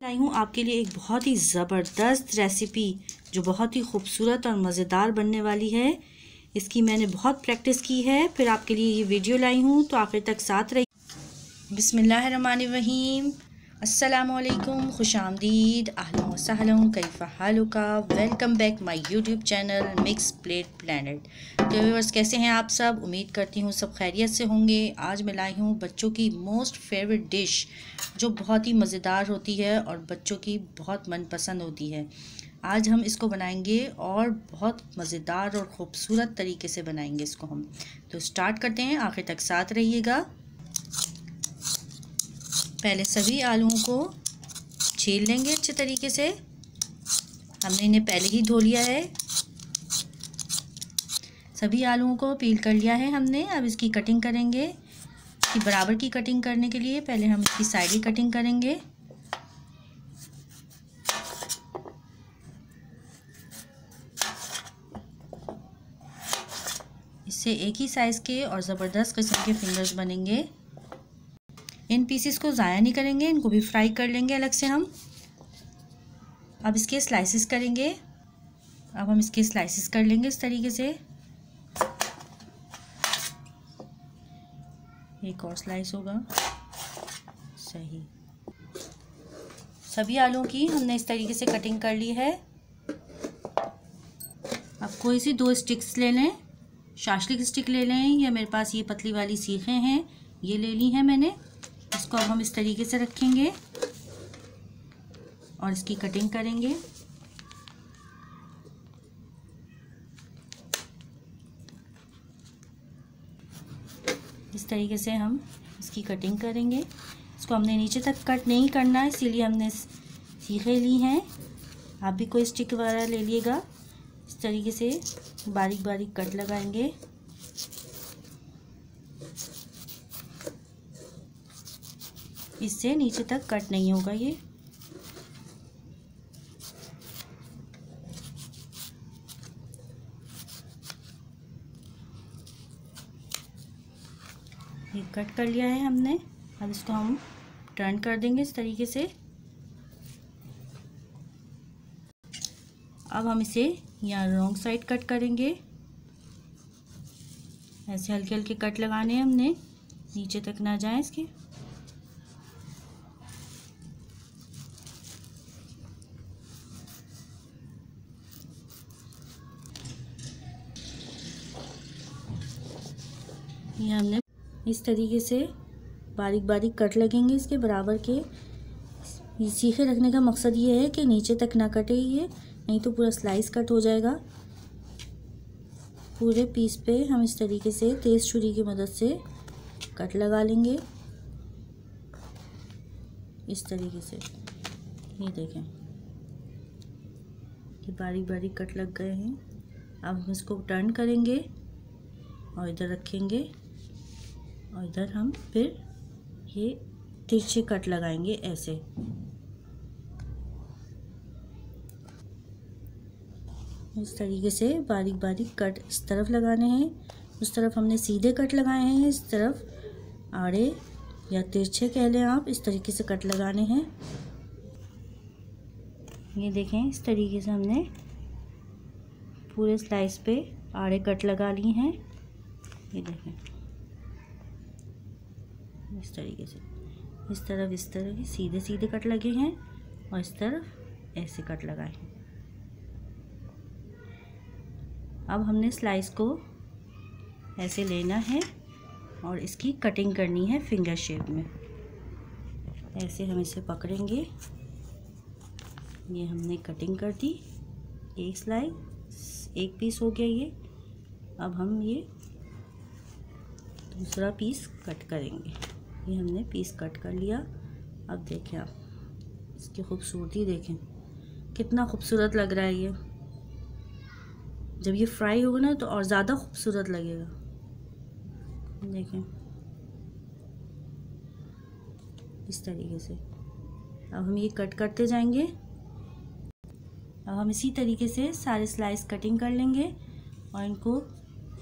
लाई हूँ आपके लिए एक बहुत ही ज़बरदस्त रेसिपी जो बहुत ही खूबसूरत और मज़ेदार बनने वाली है। इसकी मैंने बहुत प्रैक्टिस की है, फिर आपके लिए ये वीडियो लाई हूँ, तो आखिर तक साथ रहिए। बिस्मिल्लाहिर्रहमानिर्रहीम, अस्सलामुअलैकुम, खुशामदीद, अहलन व सहलन, कैफ़ हालुका। Welcome back my YouTube channel mix plate planet. तो व्यूअर्स, कैसे हैं आप सब? उम्मीद करती हूँ सब खैरियत से होंगे। आज मैं लाई हूँ बच्चों की मोस्ट फेवरेट डिश जो बहुत ही मज़ेदार होती है और बच्चों की बहुत मनपसंद होती है। आज हम इसको बनाएंगे और बहुत मज़ेदार और ख़ूबसूरत तरीके से बनाएंगे इसको हम। तो स्टार्ट करते हैं, आखिर तक साथ रहिएगा। पहले सभी आलूओं को छील लेंगे अच्छे तरीके से। हमने इन्हें पहले ही धो लिया है। सभी आलूओं को पील कर लिया है हमने। अब इसकी कटिंग करेंगे। इसकी बराबर की कटिंग करने के लिए पहले हम इसकी साइड ही कटिंग करेंगे। इससे एक ही साइज़ के और ज़बरदस्त किस्म के फिंगर्स बनेंगे। इन पीसेस को ज़ाया नहीं करेंगे, इनको भी फ्राई कर लेंगे अलग से हम। अब इसके स्लाइसेस करेंगे। अब हम इसके स्लाइसेस कर लेंगे इस तरीके से। एक और स्लाइस होगा, सही। सभी आलूओं की हमने इस तरीके से कटिंग कर ली है। अब कोई सी 2 स्टिक्स ले लें, शाशलिक स्टिक ले लें, या मेरे पास ये पतली वाली सीखें हैं, ये ले ली हैं मैंने। इसको अब हम इस तरीके से रखेंगे और इसकी कटिंग करेंगे। इस तरीके से हम इसकी कटिंग करेंगे। इसको हमने नीचे तक कट नहीं करना है, इसीलिए हमने सीखें ली हैं। आप भी कोई स्टिक वगैरह ले लीजिएगा। इस तरीके से बारीक बारीक कट लगाएंगे। इससे नीचे तक कट नहीं होगा ये कट कर लिया है हमने। अब इसको हम टर्न कर देंगे इस तरीके से। अब हम इसे यहाँ रॉन्ग साइड कट करेंगे। ऐसे हल्के हल्के कट लगाने हैं हमने, नीचे तक ना जाए इसके। ये हमने इस तरीके से बारीक बारीक कट लगेंगे इसके बराबर के। ये सीखे रखने का मकसद ये है कि नीचे तक ना कटे ये, नहीं तो पूरा स्लाइस कट हो जाएगा। पूरे पीस पे हम इस तरीके से तेज़ छुरी की मदद से कट लगा लेंगे इस तरीके से। ये देखें कि बारीक बारीक कट लग गए हैं। अब हम इसको टर्न करेंगे और इधर रखेंगे और इधर हम फिर ये तिरछे कट लगाएंगे ऐसे। इस तरीके से बारीक बारीक कट इस तरफ लगाने हैं। उस तरफ हमने सीधे कट लगाए हैं, इस तरफ आड़े या तिरछे कह लें आप, इस तरीके से कट लगाने हैं। ये देखें, इस तरीके से हमने पूरे स्लाइस पे आड़े कट लगा लिए हैं। ये देखें इस तरीके से, इस तरह के सीधे सीधे कट लगे हैं और इस तरफ ऐसे कट लगाए हैं। अब हमने स्लाइस को ऐसे लेना है और इसकी कटिंग करनी है फिंगर शेप में। ऐसे हम इसे पकड़ेंगे। ये हमने कटिंग कर दी, एक स्लाइस, एक पीस हो गया ये। अब हम ये दूसरा पीस कट करेंगे। ये हमने पीस कट कर लिया। अब देखें आप इसकी खूबसूरती देखें, कितना खूबसूरत लग रहा है ये। जब ये फ्राई होगा ना तो और ज़्यादा खूबसूरत लगेगा। देखें इस तरीके से। अब हम ये कट करते जाएंगे। अब हम इसी तरीके से सारे स्लाइस कटिंग कर लेंगे और इनको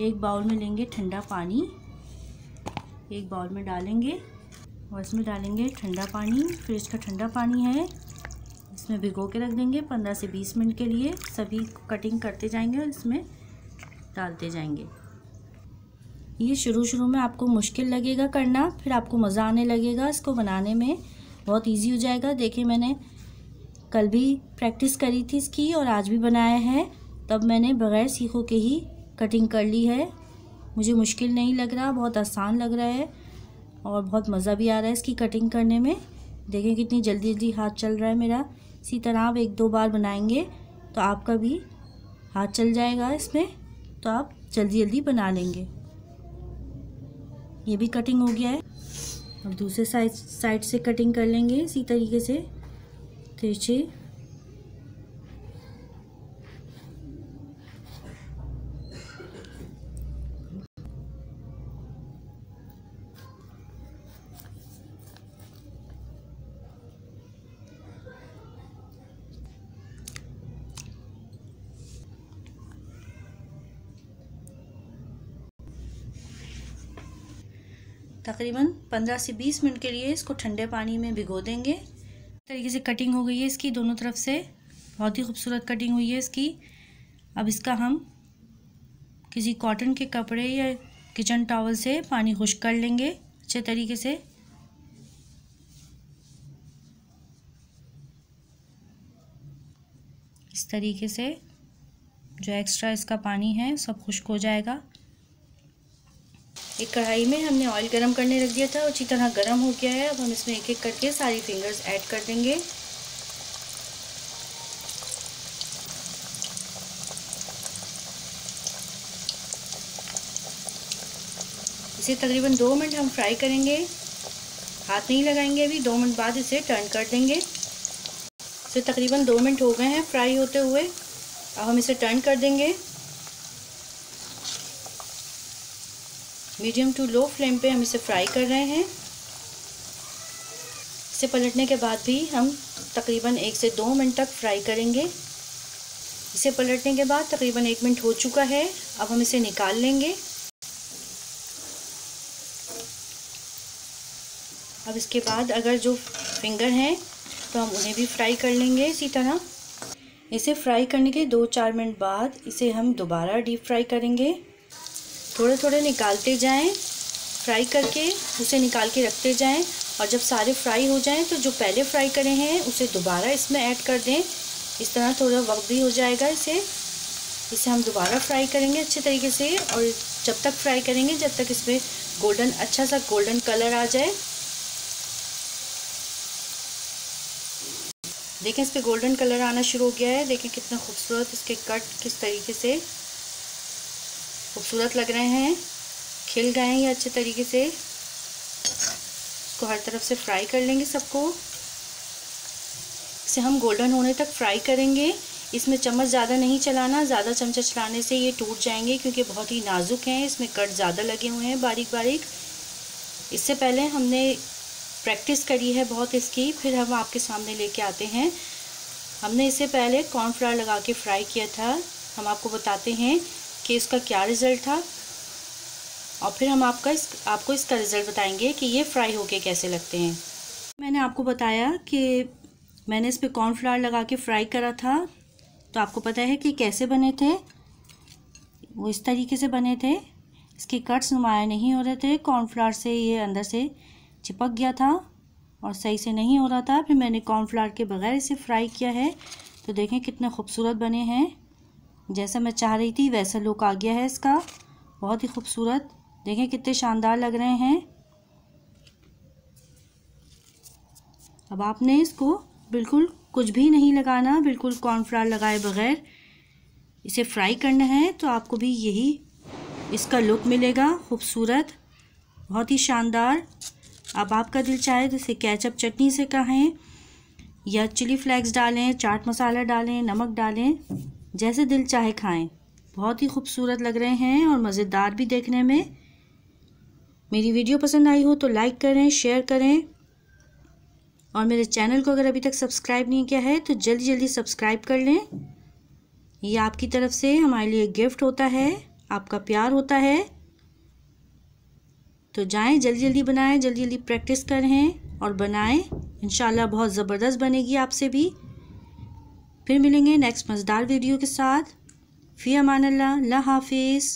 एक बाउल में लेंगे। ठंडा पानी एक बाउल में डालेंगे और इसमें डालेंगे ठंडा पानी। फ्रिज का ठंडा पानी है, इसमें भिगो के रख देंगे 15 से 20 मिनट के लिए। सभी कटिंग करते जाएंगे और इसमें डालते जाएंगे। ये शुरू में आपको मुश्किल लगेगा करना, फिर आपको मज़ा आने लगेगा इसको बनाने में, बहुत इजी हो जाएगा। देखिए मैंने कल भी प्रैक्टिस करी थी इसकी और आज भी बनाया है, तब मैंने बग़ैर सीखों के ही कटिंग कर ली है। मुझे मुश्किल नहीं लग रहा, बहुत आसान लग रहा है और बहुत मज़ा भी आ रहा है इसकी कटिंग करने में। देखें कितनी जल्दी जल्दी हाथ चल रहा है मेरा। इसी तरह आप 1-2 बार बनाएंगे तो आपका भी हाथ चल जाएगा इसमें, तो आप जल्दी जल्दी बना लेंगे। ये भी कटिंग हो गया है। अब दूसरे साइड से कटिंग कर लेंगे इसी तरीके से तिरछे। तकरीबन 15 से 20 मिनट के लिए इसको ठंडे पानी में भिगो देंगे। इस तरीके से कटिंग हो गई है इसकी दोनों तरफ से, बहुत ही खूबसूरत कटिंग हुई है इसकी। अब इसका हम किसी कॉटन के कपड़े या किचन टॉवल से पानी खुश्क कर लेंगे अच्छे तरीके से। इस तरीके से जो एक्स्ट्रा इसका पानी है सब खुश्क हो जाएगा। एक कढ़ाई में हमने ऑयल गरम करने रख दिया था, अच्छी तरह गरम हो गया है। अब हम इसमें एक एक करके सारी फिंगर्स ऐड कर देंगे। इसे तकरीबन 2 मिनट हम फ्राई करेंगे, हाथ नहीं लगाएंगे अभी। 2 मिनट बाद इसे टर्न कर देंगे। इसे तकरीबन 2 मिनट हो गए हैं फ्राई होते हुए। अब हम इसे टर्न कर देंगे। मीडियम टू लो फ्लेम पे हम इसे फ्राई कर रहे हैं। इसे पलटने के बाद भी हम तकरीबन 1 से 2 मिनट तक फ्राई करेंगे। इसे पलटने के बाद तकरीबन 1 मिनट हो चुका है। अब हम इसे निकाल लेंगे। अब इसके बाद अगर जो फिंगर हैं तो हम उन्हें भी फ्राई कर लेंगे इसी तरह। इसे फ्राई करने के 2-4 मिनट बाद इसे हम दोबारा डीप फ्राई करेंगे। थोड़े थोड़े निकालते जाएं, फ्राई करके उसे निकाल के रखते जाएं और जब सारे फ्राई हो जाएं तो जो पहले फ्राई करे हैं उसे दोबारा इसमें ऐड कर दें। इस तरह थोड़ा वक्त भी हो जाएगा। इसे हम दोबारा फ्राई करेंगे अच्छे तरीके से और जब तक फ्राई करेंगे जब तक इसमें अच्छा सा गोल्डन कलर आ जाए। देखें इस पर गोल्डन कलर आना शुरू हो गया है। देखें कितना खूबसूरत इसके कट किस तरीके से खूबसूरत लग रहे हैं, खिल गए हैं ये अच्छे तरीके से। इसको हर तरफ से फ्राई कर लेंगे सबको। इसे हम गोल्डन होने तक फ्राई करेंगे। इसमें चम्मच ज़्यादा नहीं चलाना, ज़्यादा चमचा चलाने से ये टूट जाएंगे क्योंकि बहुत ही नाजुक हैं, इसमें कट ज़्यादा लगे हुए हैं बारीक बारीक। इससे पहले हमने प्रैक्टिस करी है बहुत इसकी, फिर हम आपके सामने लेके आते हैं। हमने इसे पहले कॉर्नफ्लावर लगा के फ्राई किया था। हम आपको बताते हैं कि इसका क्या रिज़ल्ट था और फिर हम आपको इसका रिज़ल्ट बताएंगे कि ये फ्राई होके कैसे लगते हैं। मैंने आपको बताया कि मैंने इस पे कॉर्नफ्लावर लगा के फ्राई करा था, तो आपको पता है कि कैसे बने थे। वो इस तरीके से बने थे, इसके कट्स नुमाया नहीं हो रहे थे। कॉर्नफ्लावर से ये अंदर से चिपक गया था और सही से नहीं हो रहा था। फिर मैंने कॉर्नफ्लावर के बगैर इसे फ्राई किया है, तो देखें कितने खूबसूरत बने हैं। जैसा मैं चाह रही थी वैसा लुक आ गया है इसका, बहुत ही खूबसूरत। देखें कितने शानदार लग रहे हैं। अब आपने इसको बिल्कुल कुछ भी नहीं लगाना, बिल्कुल कॉर्नफ्लावर लगाए बगैर इसे फ्राई करना है, तो आपको भी यही इसका लुक मिलेगा खूबसूरत, बहुत ही शानदार। अब आपका दिल चाहे तो इसे केचप चटनी से खाएं या चिली फ्लेक्स डालें, चाट मसाला डालें, नमक डालें, जैसे दिल चाहे खाएं। बहुत ही खूबसूरत लग रहे हैं और मज़ेदार भी देखने में। मेरी वीडियो पसंद आई हो तो लाइक करें, शेयर करें और मेरे चैनल को अगर अभी तक सब्सक्राइब नहीं किया है तो जल्दी जल्दी सब्सक्राइब कर लें। ये आपकी तरफ से हमारे लिए गिफ्ट होता है, आपका प्यार होता है। तो जाएं, जल्दी जल्दी बनाएं, जल्दी जल्दी प्रैक्टिस करें और बनाएं। इंशाल्लाह बहुत ज़बरदस्त बनेगी आपसे भी। फिर मिलेंगे नेक्स्ट मज़ेदार वीडियो के साथ। फ़ी अमान अल्लाह, अल्लाह हाफिज़।